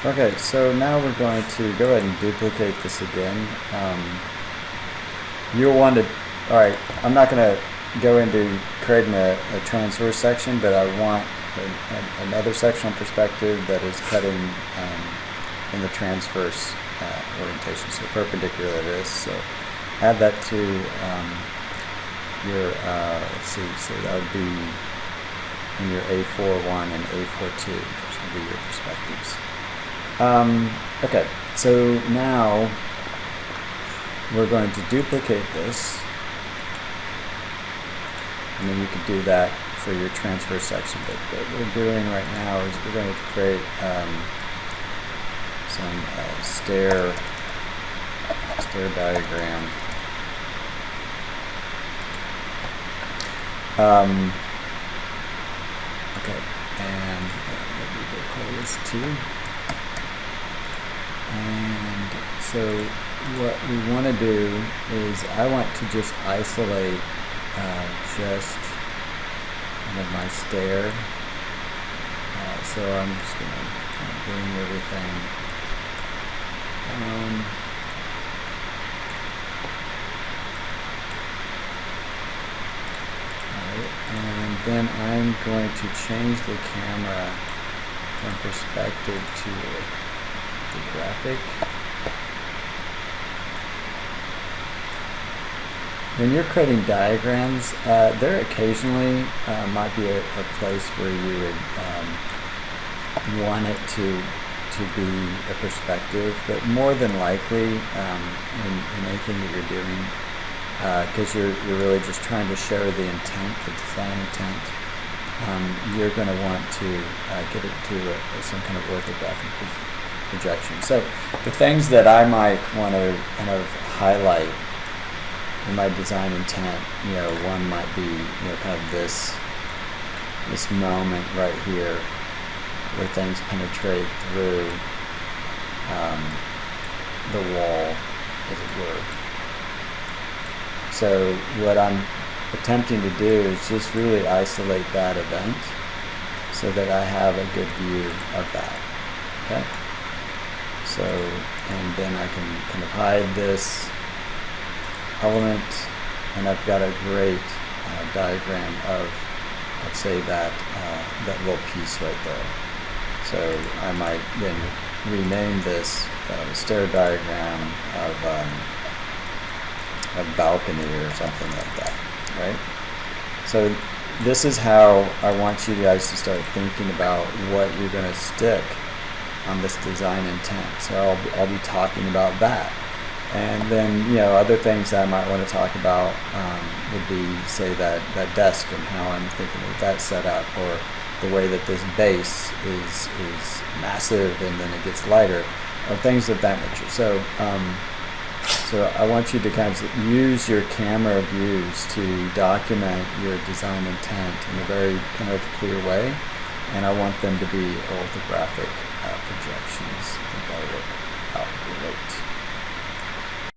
Okay, so now we're going to go ahead and duplicate this again. You'll want to, all right, I'm not going to go into creating a transverse section, but I want another sectional perspective that is cutting in the transverse orientation, so perpendicular to this. So add that to your, let's see, so that would be in your A41 and A42, which would be your perspectives. Okay, so now we're going to duplicate this, and then you could do that for your transverse section. But what we're doing right now is we're going to create some stair diagram. Okay, and maybe we'll call this 2. And so what we want to do is I want to just isolate just kind of my stair. So I'm just going to kind of bring everything down. Alright, and then I'm going to change the camera from perspective to the graphic. When you're creating diagrams, there occasionally might be a place where you would want it to be a perspective, but more than likely in anything that you're doing, because you're really just trying to show the intent, the design intent, you're going to want to get it to some kind of orthographic projection. So the things that I might want to kind of highlight in my design intent, one might be, kind of this moment right here where things penetrate through the wall, as it were. So what I'm attempting to do is just really isolate that event so that I have a good view of that. Okay? So, and then I can kind of hide this element, and I've got a great diagram of, let's say, that little piece right there. So I might then rename this stair diagram of a balcony or something like that, right? So this is how I want you guys to start thinking about what you're going to stick on this design intent. So I'll be talking about that. And then, other things that I might want to talk about would be, say, that desk and how I'm thinking of that set up, or the way that this base is massive and then it gets lighter, or things of that nature. So, so I want you to kind of use your camera views to document your design intent in a very kind of clear way, and I want them to be orthographic projections. I think that'll work out great.